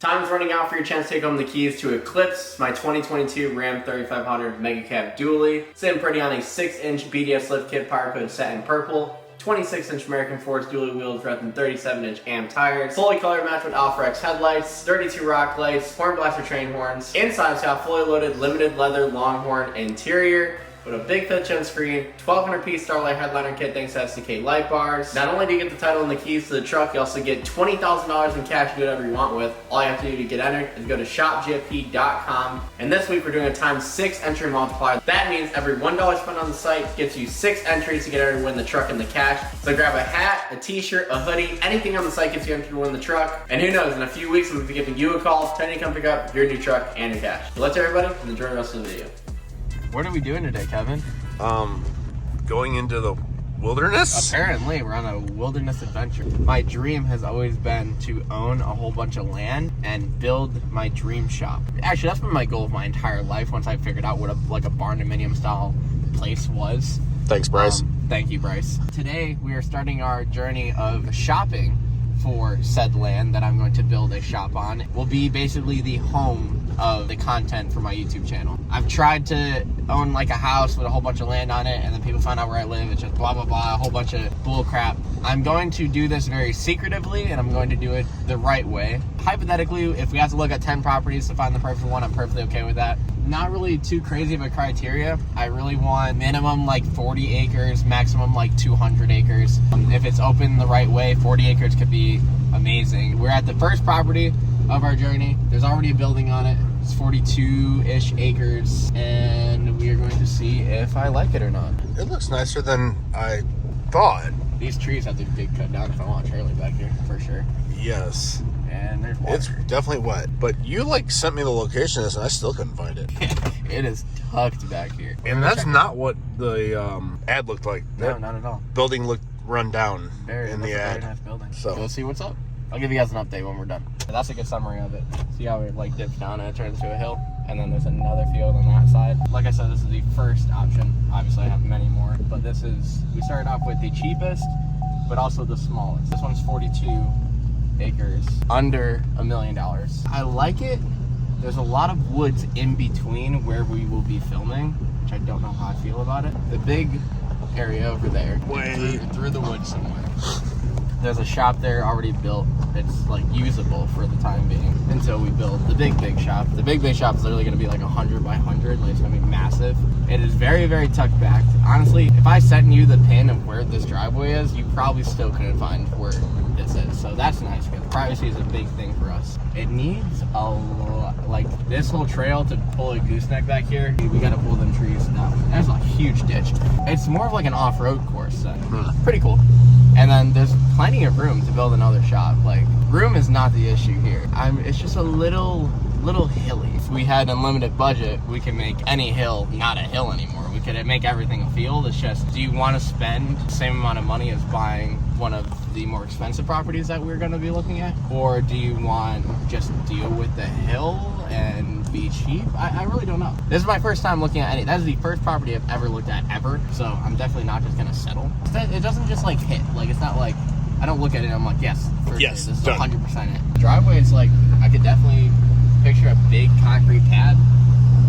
Time's running out for your chance to take home the keys to Eclipse, my 2022 Ram 3500 Mega Cab Dually. Sitting pretty on a 6-inch BDS lift kit power code set in purple, 26-inch American Force dually wheels wrapped in 37-inch AM tires, fully color matched with Alpha X headlights, 32 rock lights, horn blaster train horns. Inside it's got fully loaded limited leather Longhorn interior with a big 5th-gen screen, 1200-piece Starlight headliner kit thanks to SDK light bars. Not only do you get the title and the keys to the truck, you also get $20,000 in cash to do whatever you want with. All you have to do to get entered is go to shopgfp.com. And this week we're doing a ×6 entry multiplier. That means every $1 spent on the site gets you 6 entries to get entered to win the truck and the cash. So grab a hat, a t-shirt, a hoodie, anything on the site gets you entered to win the truck. And who knows, in a few weeks we'll be giving you a call, telling you to come pick up your new truck and your cash. So let's everybody enjoy the rest of the video. What are we doing today, Kevin? Going into the wilderness? Apparently, we're on a wilderness adventure. My dream has always been to own a whole bunch of land and build my dream shop. Actually, that's been my goal of my entire life once I figured out what a barn dominium style place was. Thanks, Bryce. Thank you, Bryce. Today, we are starting our journey of shopping for said land that I'm going to build a shop on. It will be basically the home of the content for my YouTube channel. I've tried to own like a house with a whole bunch of land on it, and then people find out where I live. It's just blah blah blah, a whole bunch of bull crap. I'm going to do this very secretively, and I'm going to do it the right way. Hypothetically, if we have to look at 10 properties to find the perfect one, I'm perfectly okay with that. Not really too crazy of a criteria. I really want minimum like 40 acres, maximum like 200 acres. If it's open the right way, 40 acres could be amazing. We're at the first property of our journey. There's already a building on it. It's 42-ish acres, and we are going to see if I like it or not. It looks nicer than I thought. These trees have to get cut down if I want a trailer back here, for sure. Yes. And there's water. It's definitely wet. But you sent me the location of this and I still couldn't find it. It is tucked back here. And that's not what the ad looked like. No, That not at all. building looked run down in the ad. Very nice building. So We'll see what's up. I'll give you guys an update when we're done. That's a good summary of it. See how it like dips down and it turns into a hill? And then there's another field on that side. Like I said, this is the first option. Obviously I have many more, but we started off with the cheapest, but also the smallest. This one's 42 acres, under $1 million. I like it. There's a lot of woods in between where we will be filming, which I don't know how I feel about it. The big area over there, through the woods somewhere. There's a shop there already built. It's like usable for the time being until we build the big shop. The big shop is literally going to be like 100 by 100. Like it's going to be massive. It is very, very tucked back. Honestly, if I sent you the pin of where this driveway is, you probably still couldn't find where this is. So that's nice because privacy is a big thing for us. It needs a lot, like this whole trail to pull a gooseneck back here. We got to pull them trees down. There's a huge ditch. It's more of like an off-road course. Pretty cool. And then there's plenty of room to build another shop. Like, room is not the issue here. It's just a little hilly. If we had unlimited budget, we can make any hill not a hill anymore. We could make everything a field. It's just, do you want to spend the same amount of money as buying one of the more expensive properties that we're going to be looking at? Or do you want just deal with the hill and be cheap? I really don't know. This is my first time looking at any. That is the first property I've ever looked at ever. So I'm definitely not just going to settle. It doesn't just like hit. Like it's not like, I don't look at it and I'm like, yes, this is 100% it. Driveway is like, I could definitely picture a big concrete pad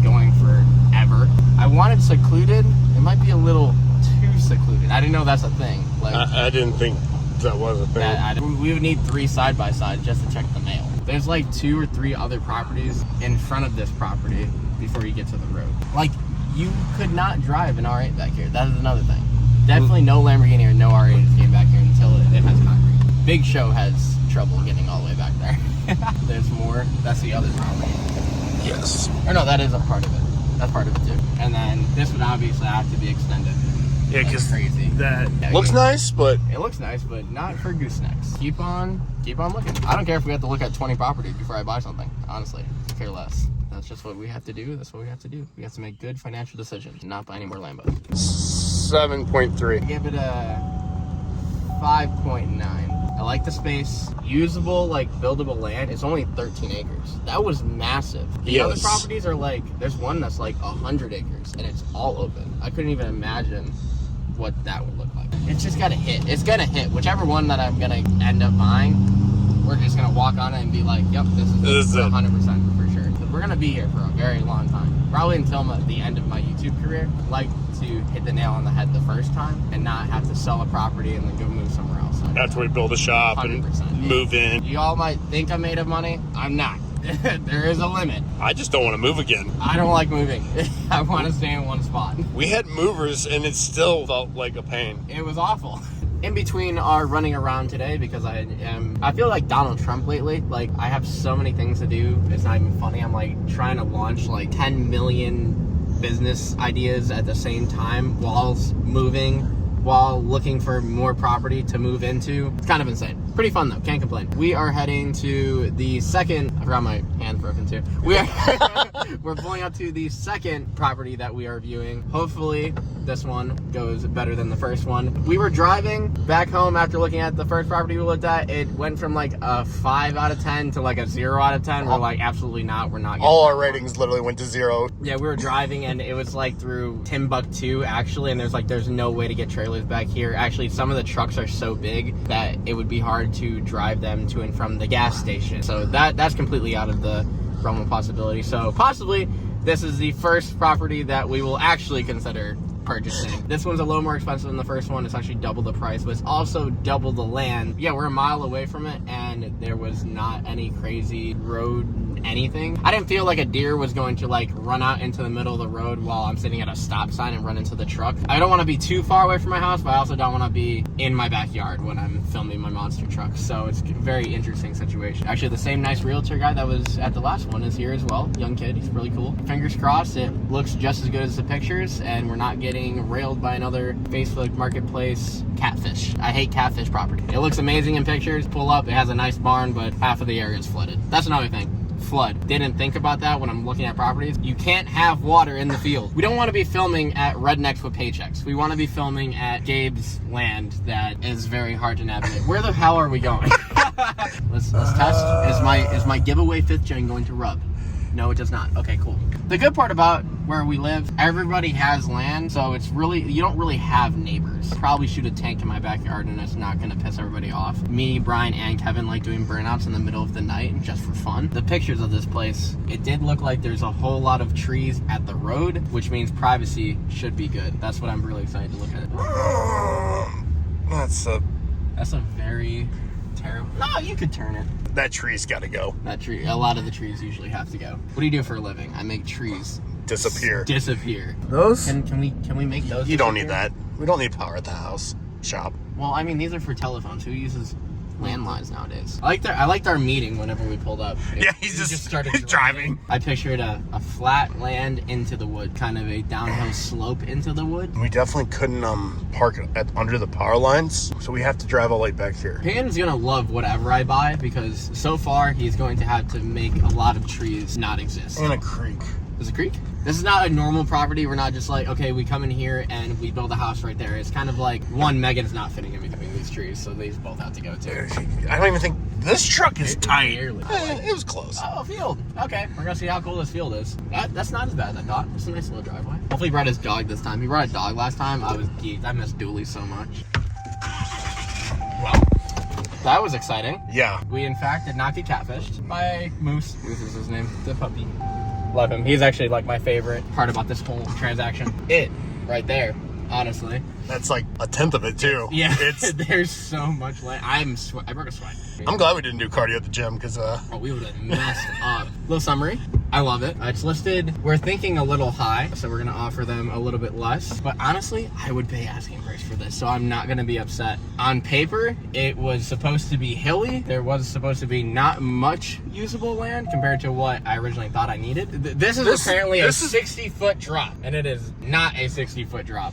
going forever. I wanted secluded. It might be a little too secluded. I didn't know that's a thing. Like I didn't think that was a thing. We would need 3 side-by-side just to check the mail. There's like 2 or 3 other properties in front of this property before you get to the road. Like, you could not drive an R8 back here. That is another thing. Definitely no Lamborghini or no R8 came back here until it has concrete. Big Show has trouble getting all the way back there. There's more. That's the other property. Yes. Or no, that is a part of it. That's part of it too. And then this would obviously have to be extended. Yeah, because crazy. That looks nice, but it looks nice, but not for goosenecks. Keep on looking. I don't care if we have to look at 20 properties before I buy something. Honestly, I care less. That's just what we have to do. That's what we have to do. We have to make good financial decisions, not buy any more Lambos. 7.3. Give it a 5.9. I like the space. Usable, like buildable land. It's only 13 acres. That was massive. The other properties are like, there's one that's like 100 acres and it's all open. I couldn't even imagine what that would look like. It's just gotta hit. It's gonna hit. Whichever one that I'm gonna end up buying, we're just gonna walk on it and be like, yep, this is it 100% for sure. We're gonna be here for a very long time, probably until the end of my YouTube career. I'd like to hit the nail on the head the first time and not have to sell a property and then go move somewhere else. After we build a shop 100%. and move in. You all might think I'm made of money. I'm not. There is a limit. I just don't want to move again. I don't like moving. I want to stay in one spot. We had movers and it still felt like a pain. It was awful. In between our running around today, because I feel like Donald Trump lately. Like, I have so many things to do. It's not even funny. I'm like trying to launch like 10 million business ideas at the same time while moving, while looking for more property to move into. It's kind of insane. Pretty fun though, can't complain. We are heading to the second, I forgot my hand broken too. We're pulling up to the second property that we are viewing. Hopefully this one goes better than the first one. We were driving back home after looking at the first property we looked at. It went from like a 5 out of 10 to like a 0 out of 10. We're like, absolutely not, we're not getting all our ratings literally went to 0. Yeah, we were driving and it was like through Timbuktu actually, and there's no way to get trailers back here. Actually, some of the trucks are so big that it would be hard to drive them to and from the gas station. So that's completely out of the realm of possibility. So possibly this is the first property that we will actually consider purchasing. This one's a little more expensive than the first one. It's actually double the price, but it's also double the land. Yeah, we're a mile away from it and there was not any crazy road anything. I didn't feel like a deer was going to like run out into the middle of the road while I'm sitting at a stop sign and run into the truck. I don't want to be too far away from my house, but I also don't want to be in my backyard when I'm filming my monster truck. So it's a very interesting situation. Actually, the same nice realtor guy that was at the last one is here as well. Young kid, he's really cool. Fingers crossed it looks just as good as the pictures and we're not getting railed by another Facebook Marketplace catfish. I hate catfish property. It looks amazing in pictures. Pull up, it has a nice barn, but half of the area is flooded. That's another thing. Flood. Didn't think about that when I'm looking at properties. You can't have water in the field. We don't want to be filming at Rednecks with Paychecks. We want to be filming at Gabe's land that is very hard to navigate. Where the hell are we going? Let's test. Is my giveaway 5th gen going to rub? No, it does not. Okay, cool. The good part about where we live, everybody has land, so it's really, you don't really have neighbors. Probably shoot a tank in my backyard and it's not gonna piss everybody off. Me, Brian, and Kevin like doing burnouts in the middle of the night just for fun. The pictures of this place, it did look like there's a whole lot of trees at the road, which means privacy should be good. That's what I'm really excited to look at. That's a very terrible. No, you could turn it. that tree's got to go. That tree. A lot of the trees usually have to go. What do you do for a living? I make trees Disappear. Those? Can we make those? You don't need that. We don't need power at the house shop. Well, I mean, these are for telephones. Who uses landlines nowadays? I liked our meeting whenever we pulled up. He's just started driving. I pictured a flat land into the wood, kind of a downhill slope into the wood. We definitely couldn't park under the power lines, so we have to drive all the way back here. Peyton's gonna love whatever I buy because so far he's going to have to make a lot of trees not exist. And a creek. There's a creek? This is not a normal property. We're not just like, okay, we come in here and we build a house right there. It's kind of like, one, Megan's not fitting in between these trees, so these both have to go too. I don't even think this truck is tight. Barely. It was close. Oh, field. Okay, we're gonna see how cool this field is. That's not as bad as I thought. It's a nice little driveway. Hopefully he brought his dog this time. He brought a dog last time. I was geeked. I miss Dooley so much. Wow. That was exciting. Yeah. We, in fact, did not get catfished by Moose. Moose is his name. The puppy. Love him. He's actually like my favorite part about this whole transaction. It, right there, honestly. That's like a tenth of it too. Yeah, there's so much land. I broke a sweat. I'm glad we didn't do cardio at the gym because we would have messed up. Little summary. I love it. It's listed. We're thinking a little high, so we're gonna offer them a little bit less. But honestly, I would pay asking price for this, so I'm not gonna be upset. On paper, it was supposed to be hilly. There was supposed to be not much usable land compared to what I originally thought I needed. This is apparently a 60-foot drop, and it is not a 60-foot drop.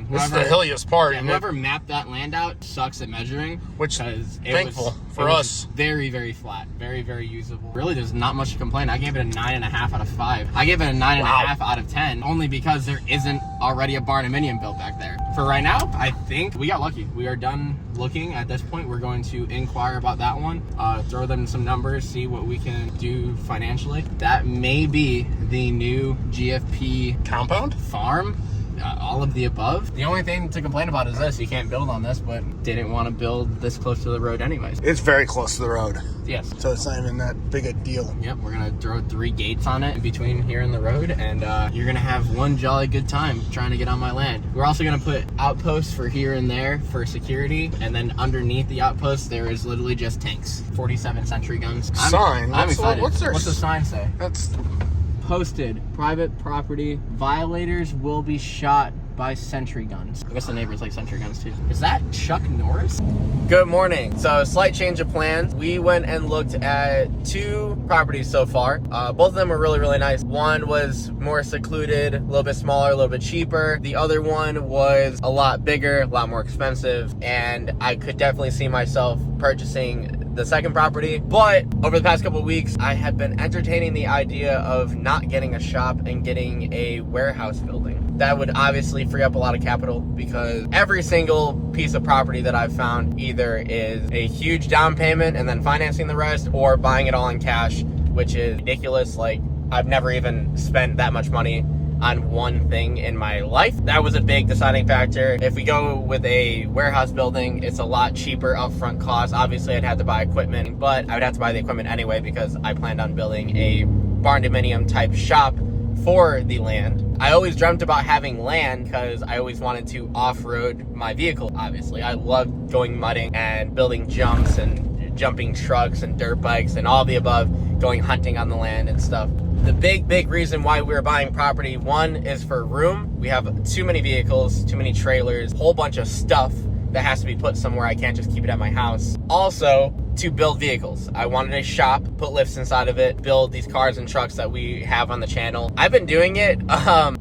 This is the hilliest part. Yeah, whoever mapped that land out sucks at measuring. Which, thankful for us. Very, very flat. Very, very usable. Really, there's not much to complain. I gave it a 9.5 out of 5. I gave it a 9.5 out of 10, only because there isn't already a barnuminium built back there. For right now, I think we got lucky. We are done looking at this point. We're going to inquire about that one, throw them some numbers, see what we can do financially. That may be the new GFP Compound? Farm. all of the above. The only thing to complain about is this: you can't build on this, but didn't want to build this close to the road anyways. It's very close to the road. Yes. So it's not even that big a deal. Yep, we're gonna throw 3 gates on it in between here and the road, and you're gonna have one jolly good time trying to get on my land. We're also gonna put outposts for here and there for security, and then underneath the outposts there is literally just tanks, 47 sentry guns. I'm excited. What's the sign say? That's Posted, private property, violators will be shot by sentry guns. I guess the neighbors like sentry guns too. Is that Chuck Norris? Good morning. So, slight change of plans. We went and looked at 2 properties so far. Both of them were really, really nice. One was more secluded, a little bit smaller, a little bit cheaper. The other one was a lot bigger, a lot more expensive, and I could definitely see myself purchasing the second property. But over the past couple of weeks, I had been entertaining the idea of not getting a shop and getting a warehouse building. That would obviously free up a lot of capital, because every single piece of property that I've found either is a huge down payment and then financing the rest, or buying it all in cash, which is ridiculous. Like, I've never even spent that much money on one thing in my life. That was a big deciding factor. If we go with a warehouse building, it's a lot cheaper upfront cost. Obviously, I'd have to buy equipment, but I would have to buy the equipment anyway because I planned on building a barn dominium type shop for the land. I always dreamt about having land because I always wanted to off-road my vehicle, obviously. I love going mudding and building jumps and jumping trucks and dirt bikes and all the above, going hunting on the land and stuff. The big reason why we're buying property, one, is for room. We have too many vehicles, too many trailers, a whole bunch of stuff that has to be put somewhere. I can't just keep it at my house. Also, to build vehicles. I wanted a shop, put lifts inside of it, build these cars and trucks that we have on the channel. I've been doing it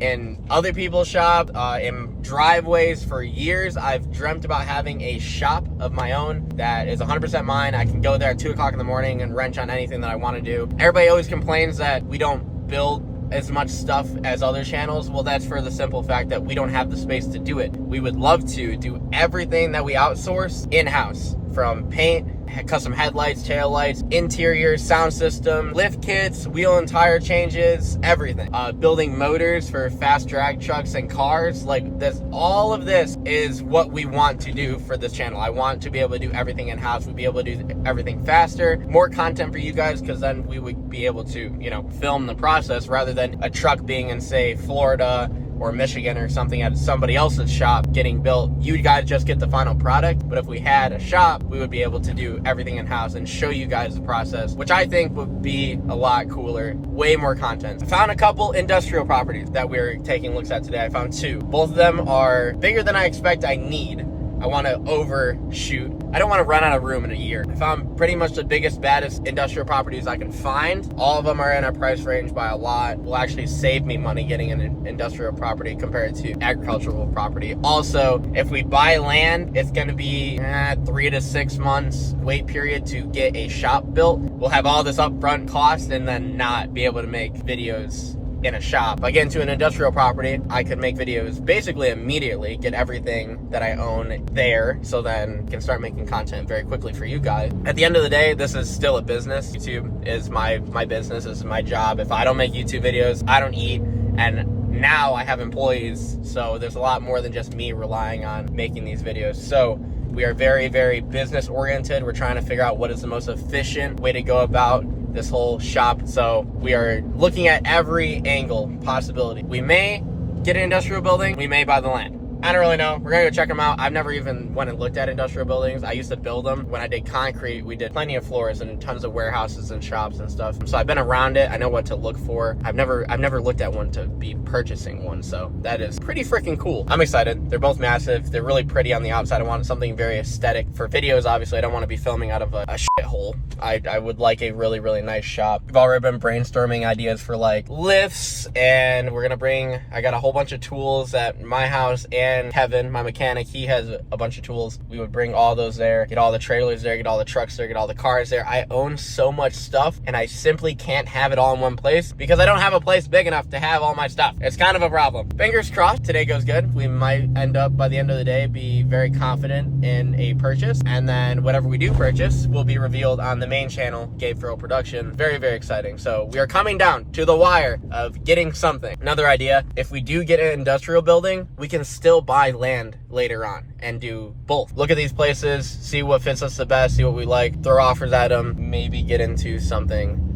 in other people's shop, in driveways for years. I've dreamt about having a shop of my own that is 100% mine. I can go there at 2 o'clock in the morning and wrench on anything that I want to do. Everybody always complains that we don't build as much stuff as other channels. Well, that's for the simple fact that we don't have the space to do it. We would love to do everything that we outsource in-house, from paint, custom headlights, tail lights, interior, sound system, lift kits, wheel and tire changes, everything. Building motors for fast drag trucks and cars. Like, this, all of this is what we want to do for this channel. I want to be able to do everything in-house. We'd be able to do everything faster, more content for you guys, because then we would be able to, you know, film the process rather than a truck being in, say, Florida or Michigan or something at somebody else's shop getting built. You guys just get the final product. But if we had a shop, we would be able to do everything in-house and show you guys the process, which I think would be a lot cooler, way more content. I found a couple industrial properties that we're taking looks at today. I found 2. Both of them are bigger than I expect I need. I want to overshoot. I don't want to run out of room in a year. I found pretty much the biggest, baddest industrial properties I can find. All of them are in our price range by a lot. Will actually save me money getting an industrial property compared to agricultural property. Also, if we buy land, it's going to be 3 to 6 months wait period to get a shop built. We'll have all this upfront cost and then not be able to make videos in a shop. If I get into an industrial property, I could make videos basically immediately, get everything that I own there, so then can start making content very quickly for you guys. At the end of the day, this is still a business. YouTube is my business, this is my job. If I don't make YouTube videos, I don't eat, and now I have employees, so there's a lot more than just me relying on making these videos. So we are very, very business oriented. We're trying to figure out what is the most efficient way to go about this whole shop. So we are looking at every angle possibility. We may get an industrial building, we may buy the land. I don't really know. We're gonna go check them out. I've never even went and looked at industrial buildings. I used to build them. When I did concrete, we did plenty of floors and tons of warehouses and shops and stuff. So I've been around it. I know what to look for. I've never looked at one to be purchasing one. So that is pretty freaking cool. I'm excited. They're both massive. They're really pretty on the outside. I want something very aesthetic. For videos, obviously, I don't want to be filming out of a shithole. I would like a really, really nice shop. We've already been brainstorming ideas for like lifts, and I got a whole bunch of tools at my house and and Kevin, my mechanic, he has a bunch of tools. We would bring all those there, get all the trailers there, get all the trucks there, get all the cars there. I own so much stuff, and I simply can't have it all in one place because I don't have a place big enough to have all my stuff. It's kind of a problem. Fingers crossed, today goes good. We might end up, by the end of the day, be very confident in a purchase, and then whatever we do purchase will be revealed on the main channel, Gabe Farrell Production. Very, very exciting. So we are coming down to the wire of getting something. Another idea, if we do get an industrial building, we can still buy land later on and do both. Look at these places, see what fits us the best, see what we like, throw offers at them, maybe get into something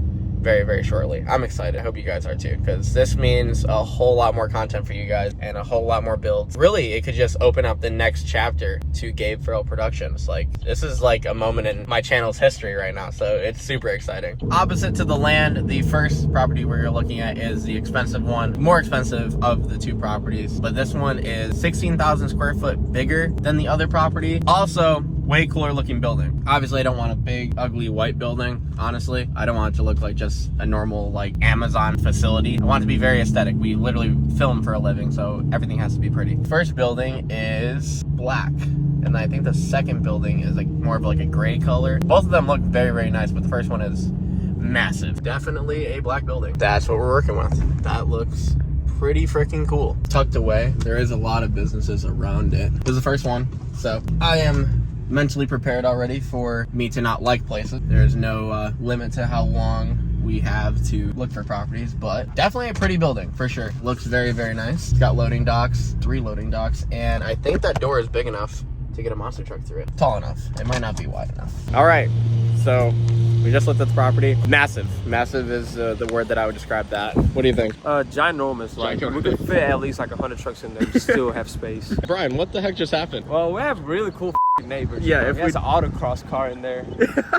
very, very shortly. I'm excited. I hope you guys are too, because this means a whole lot more content for you guys and a whole lot more builds. Really, it could just open up the next chapter to Gabe Farrell Productions. Like, this is like a moment in my channel's history right now, so it's super exciting. Opposite to the land, the first property we're looking at is the expensive one, more expensive of the two properties, but this one is 16,000 square foot bigger than the other property. Also, way cooler looking building. Obviously, I don't want a big, ugly white building, honestly. I don't want it to look like just a normal, like, Amazon facility. I want it to be very aesthetic. We literally film for a living, so everything has to be pretty. First building is black, and I think the second building is like more of like a gray color. Both of them look very, very nice, but the first one is massive. Definitely a black building. That's what we're working with. That looks pretty freaking cool. Tucked away. There is a lot of businesses around it. This is the first one, so I am mentally prepared already for me to not like places. There's no limit to how long we have to look for properties, but definitely a pretty building for sure. Looks very, very nice. It's got loading docks, 3 loading docks, and I think that door is big enough to get a monster truck through it. Tall enough. It might not be wide enough. All right, so we just looked at the property. Massive. Massive is the word that I would describe that. What do you think? Ginormous. Like, we could fit at least like 100 trucks in there and still have space. Brian, what the heck just happened? Well, we have really cool neighbors. Yeah, you know? if There's an autocross car in there.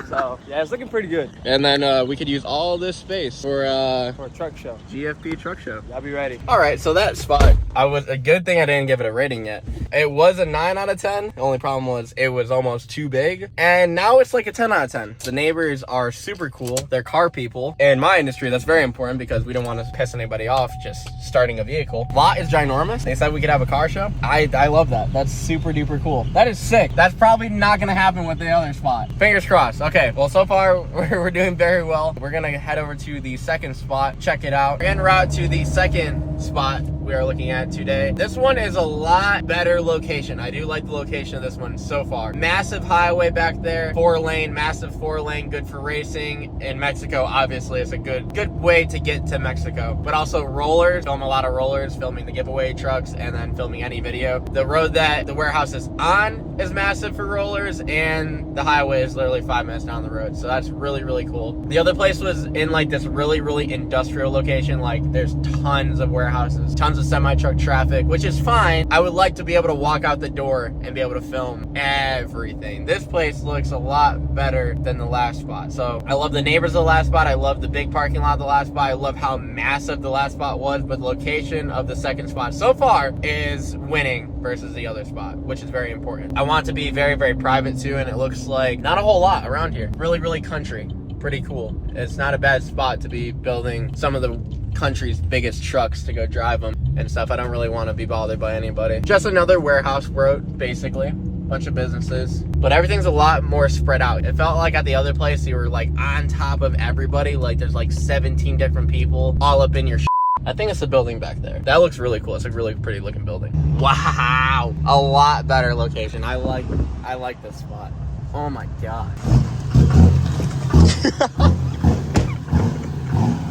So, yeah, it's looking pretty good. And then we could use all this space for a truck show. GFP truck show. I'll be ready. All right, so that spot, a good thing I didn't give it a rating yet. It was a 9 out of 10. The only problem was it was almost too big. And now it's like a 10 out of 10. The neighbors are super cool. They're car people. In my industry, that's very important because we don't want to piss anybody off just starting a vehicle. Lot is ginormous. They said we could have a car show. I love that. That's super duper cool. That is sick. That's probably not gonna happen with the other spot. Fingers crossed. Okay, well, so far we're doing very well. We're gonna head over to the second spot, check it out. We're en route to the second spot we are looking at today. This one is a lot better location. I do like the location of this one so far. Massive highway back there, 4-lane, massive 4-lane, good for racing. In Mexico, obviously, it's a good way to get to Mexico. But also rollers, film a lot of rollers, filming the giveaway trucks, and then filming any video. The road that the warehouse is on is massive for rollers, and the highway is literally 5 minutes down the road. So that's really, really cool. The other place was in like this really, really industrial location. Like, there's tons of warehouses, tons of semi-truck traffic, which is fine. I would like to be able to walk out the door and be able to film everything. This place looks a lot better than the last spot. So I love the neighbors of the last spot. I love the big parking lot of the last spot. I love how massive the last spot was, but the location of the second spot so far is winning versus the other spot, which is very important. I want it to be very, very private too, and it looks like not a whole lot around here. Really, really country. Pretty cool. It's not a bad spot to be building some of the country's biggest trucks to go drive them and stuff. I don't really want to be bothered by anybody. Just another warehouse road, basically. Bunch of businesses, but everything's a lot more spread out. It felt like at the other place you were like on top of everybody. Like there's like 17 different people all up in your I think it's the building back there. That looks really cool. It's a really pretty looking building. Wow, a lot better location. I like this spot. Oh my god.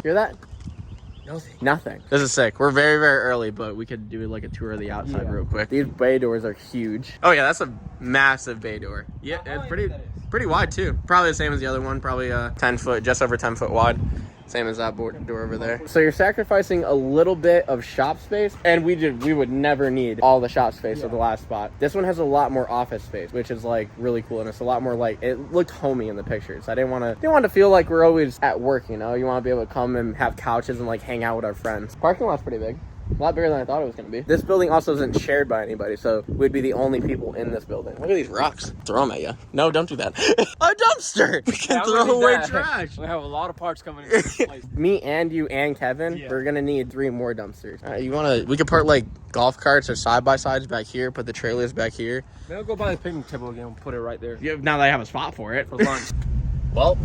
Hear that? Nothing. This is sick. We're very, very early, but we could do like a tour of the outside real quick. These bay doors are huge. Oh yeah, that's a massive bay door. Yeah, it's pretty wide too. Probably the same as the other one. Probably 10 foot, just over 10 foot wide. Same as that door over there. So you're sacrificing a little bit of shop space, and we would never need all the shop space of the last spot. This one has a lot more office space, which is like really cool, and it's a lot more like, it looked homey in the pictures. I didn't want to feel like we're always at work, you know? You want to be able to come and have couches and like hang out with our friends. Parking lot's pretty big. A lot bigger than I thought it was going to be. This building also isn't shared by anybody, so we'd be the only people in this building. Look at these rocks. Throw them at you. No, don't do that. A dumpster! We can throw away trash. We have a lot of parts coming in this place. Me and you and Kevin, we're going to need 3 more dumpsters. We could park like golf carts or side-by-sides back here, put the trailers back here. Maybe I'll go buy the picnic table again and put it right there. Now that I have a spot for it. For lunch. Well,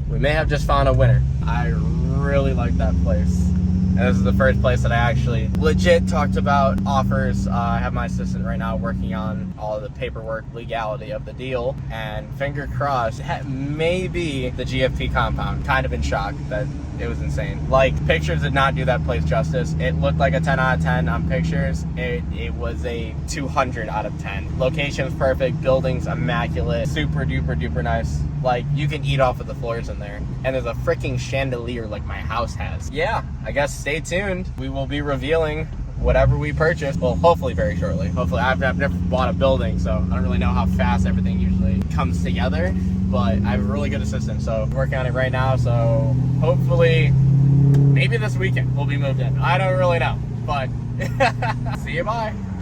we may have just found a winner. I really like that place. And this is the first place that I actually legit talked about offers. I have my assistant right now working on all of the paperwork, legality of the deal. And finger crossed, it may be the GFP Compound. Kind of in shock that it was insane. Like, pictures did not do that place justice. It looked like a 10 out of 10 on pictures. It was a 200 out of 10. Location's perfect, building's immaculate, super duper duper nice. Like, you can eat off of the floors in there. And there's a freaking chandelier like my house has. Yeah, I guess stay tuned. We will be revealing whatever we purchase. Well, hopefully very shortly. Hopefully, I've never bought a building, so I don't really know how fast everything usually comes together. But I have a really good assistant, so I'm working on it right now. So hopefully, maybe this weekend we'll be moved in. I don't really know, but see you, bye.